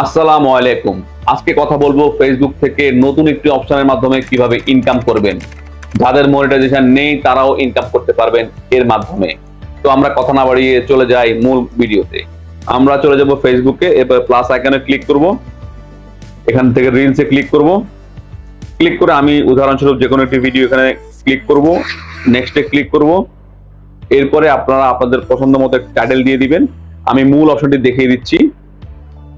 আসসালামু আলাইকুম। আজকে কথা বলবো ফেসবুক থেকে নতুন একটি অপশনের মাধ্যমে কিভাবে ইনকাম করবেন। যাদের মনিটাইজেশন নেই তারাও ইনকাম করতে পারবেন এর মাধ্যমে। তো আমরা কথা না বাড়িয়ে চলে যাই মূল ভিডিওতে। আমরা চলে যাব ফেসবুকে, এরপর প্লাস আইকনে ক্লিক করব, এখান থেকে রিলসে ক্লিক করব। ক্লিক করে আমি উদাহরণস্বরূপ যে কোনো একটি ভিডিও এখানে ক্লিক করব, নেক্সটে ক্লিক করব। এরপরে আপনারা আপনাদের পছন্দ মতো টাইটেল দিয়ে দিবেন। আমি মূল অপশনটি দেখিয়ে দিচ্ছি,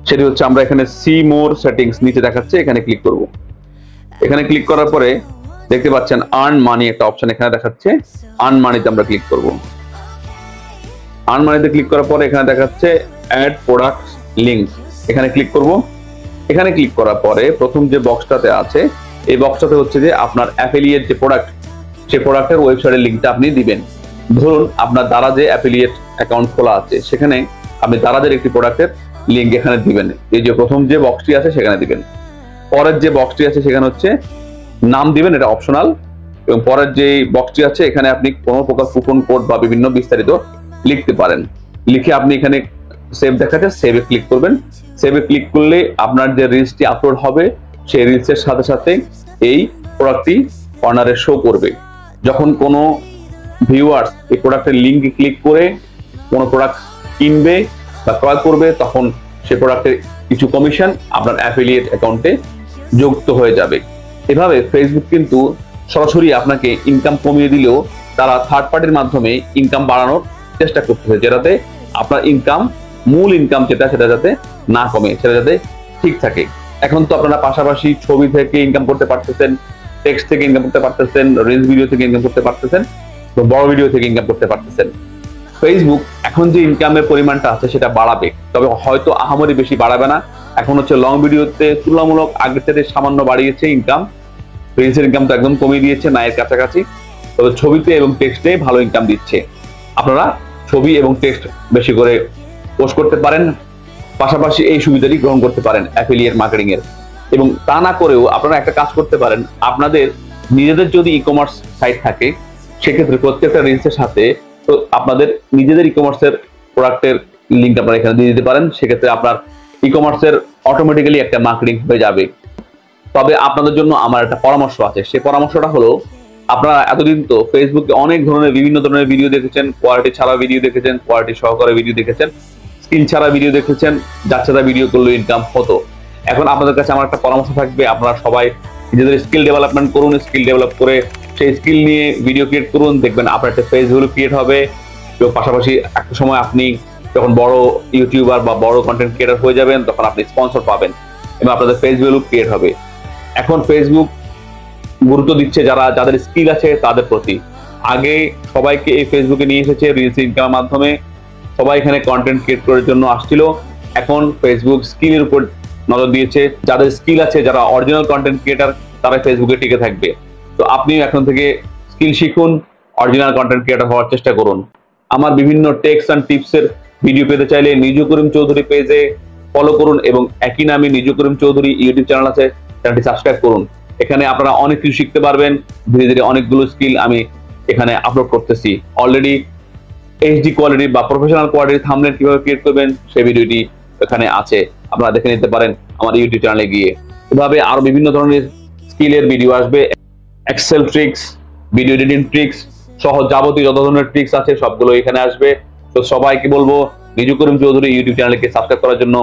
সেটি হচ্ছে আমরা এখানে সি মোর সেটিংস নিচে দেখাচ্ছে, এখানে ক্লিক করব। এখানে ক্লিক করার পরে দেখতে পাচ্ছেন আর্ন মানি একটা অপশন এখানে দেখাচ্ছে, আর্ন মানিতে আমরা ক্লিক করব। আর্ন মানিতে ক্লিক করার পরে এখানে দেখাচ্ছে অ্যাড প্রোডাক্ট লিংক, এখানে ক্লিক করব। এখানে ক্লিক করার পরে প্রথম যে বক্সটাতে আছে এই বক্সটাতে হচ্ছে যে আপনার অ্যাফিলিয়েট যে প্রোডাক্ট, সেই প্রোডাক্টের ওয়েবসাইটের লিংকটা আপনি দিবেন। ধরুন আপনার দারাজে অ্যাফিলিয়েট অ্যাকাউন্ট খোলা আছে, সেখানে আপনি দারাজের একটি প্রোডাক্টের লিংক এখানে দিবেন। এই যে প্রথম যে বক্সটি আছে সেখানে দিবেন। পরের যে বক্সটি আছে সেখানে হচ্ছে নাম দিবেন, এটা অপশনাল। এবং পরের যে বক্সটি আছে এখানে আপনি কোনো প্রকার কুপন কোড বা বিভিন্ন বিস্তারিত লিখতে পারেন। লিখে আপনি এখানে সেভ দেখাচ্ছে, সেভে ক্লিক করবেন। সেভে ক্লিক করলে আপনার যে রিলসটি আপলোড হবে সেই রিলসের সাথে সাথে এই প্রোডাক্টটি কর্নারে শো করবে। যখন কোনো ভিউয়ার্স এই প্রোডাক্টের লিঙ্কে ক্লিক করে কোনো প্রোডাক্ট কিনবে বা ক্রয় করবে, তখন সেই প্রোডাক্টের কিছু কমিশন আপনার অ্যাফিলিয়েট অ্যাকাউন্টে যুক্ত হয়ে যাবে। এভাবে ফেসবুক কিন্তু সরাসরি আপনাকে ইনকাম কমিয়ে দিলেও তারা থার্ড পার্টির মাধ্যমে ইনকাম বাড়ানোর চেষ্টা করতেছে, যেটাতে আপনার ইনকাম, মূল ইনকাম যেটা সেটা যাতে না কমে, সেটা যাতে ঠিক থাকে। এখন তো আপনারা পাশাপাশি ছবি থেকে ইনকাম করতে পারতেছেন, টেক্সট থেকে ইনকাম করতে পারতেছেন, রিলস ভিডিও থেকে ইনকাম করতে পারতেছেন, বড় ভিডিও থেকে ইনকাম করতে পারতেছেন। ফেসবুক এখন যে ইনকামের পরিমাণটা আছে সেটা বাড়াবে, তবে হয়তো আহামরি বেশি বাড়াবে না। এখন হচ্ছে লং ভিডিওতে তুলনামূলক আগের থেকে সামান্য বাড়িয়েছে ইনকাম, রিলসের ইনকাম তো একদম কমিয়ে দিয়েছে, নায়ের কাছাকাছি। তবে ছবিতে এবং টেক্সটে ভালো ইনকাম দিচ্ছে। আপনারা ছবি এবং টেক্সট বেশি করে পোস্ট করতে পারেন, পাশাপাশি এই সুবিধাটি গ্রহণ করতে পারেন অ্যাফিলিয়েট মার্কেটিং এর। এবং তা না করেও আপনারা একটা কাজ করতে পারেন, আপনাদের নিজেদের যদি ই কমার্স সাইট থাকে সেক্ষেত্রে প্রত্যেকটা রিলসের সাথে তো আপনাদের নিজেদের ই কমার্সের প্রোডাক্টের লিঙ্ক আপনারা এখানে দিয়ে দিতে পারেন। সেক্ষেত্রে আপনার ই কমার্সের অটোমেটিক্যালি একটা মার্কেটিং হয়ে যাবে। তবে আপনাদের জন্য আমার একটা পরামর্শ আছে, সেই পরামর্শটা হলো, আপনারা এতদিন তো ফেসবুকে অনেক ধরনের বিভিন্ন ধরনের ভিডিও দেখেছেন, কোয়ালিটি ছাড়া ভিডিও দেখেছেন, কোয়ালিটি সহকারে ভিডিও দেখেছেন, স্কিল ছাড়া ভিডিও দেখেছেন, যার ছাড়া ভিডিও করলে ইনকাম হতো। এখন আপনাদের কাছে আমার একটা পরামর্শ থাকবে, আপনারা সবাই নিজেদের স্কিল ডেভেলপমেন্ট করুন, স্কিল ডেভেলপ করে সেই স্কিল নিয়ে ভিডিও ক্রিয়েট করুন, দেখবেন আপনার একটা পেজ ভ্যালু ক্রিয়েট হবে। এবং পাশাপাশি একটা সময় আপনি যখন বড় ইউটিউবার বা বড় কন্টেন্ট ক্রিয়েটর হয়ে যাবেন তখন আপনি স্পন্সর পাবেন এবং আপনাদের পেজ ভ্যালু ক্রিয়েট হবে। এখন ফেসবুক গুরুত্ব দিচ্ছে যাদের স্কিল আছে তাদের প্রতি। আগে সবাইকে এই ফেসবুকে নিয়ে এসেছে রিলস ইনকামের মাধ্যমে, সবাই এখানে কন্টেন্ট ক্রিয়েট করার জন্য আসছিল। এখন ফেসবুক স্কিলের উপর নজর দিয়েছে, যাদের স্কিল আছে, যারা অরিজিনাল কন্টেন্ট ক্রিয়েটর, তারা ফেসবুকে টিকে থাকবে। তো আপনি এখন থেকে স্কিল শিখুন, অরিজিনাল কন্টেন্ট ক্রিয়েটর হওয়ার চেষ্টা করুন। আমার বিভিন্ন টেক্স অ্যান্ড টিপসের ভিডিও পেতে চাইলে নিজু করিম চৌধুরী পেজে ফলো করুন এবং একই নামে নিজু করিম চৌধুরী ইউটিউব চ্যানেল আছে, চ্যানেলটি সাবস্ক্রাইব করুন। এখানে আপনারা অনেক কিছু শিখতে পারবেন। ধীরে ধীরে অনেকগুলো স্কিল আমি এখানে আপলোড করতেছি অলরেডি। এইচডি কোয়ালিটি বা প্রফেশনাল কোয়ালিটি থাম্বনেল কিভাবে ক্রিয়েট করবেন সেই ভিডিওটি এখানে আছে, আপনারা দেখে নিতে পারেন আমার ইউটিউব চ্যানেলে গিয়ে। এভাবে আরো বিভিন্ন ধরনের স্কিলের ভিডিও আসবে, Excel tricks, video editing tricks সহ যাবতীয় যত ধরনের ট্রিক্স আছে সবগুলো এখানে আসবে। তো সবাইকে বলবো নিজু করিম চৌধুরী ইউটিউব চ্যানেলকে সাবস্ক্রাইব করার জন্য।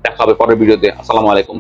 দেখা হবে পরের ভিডিওতে। আসসালামু আলাইকুম।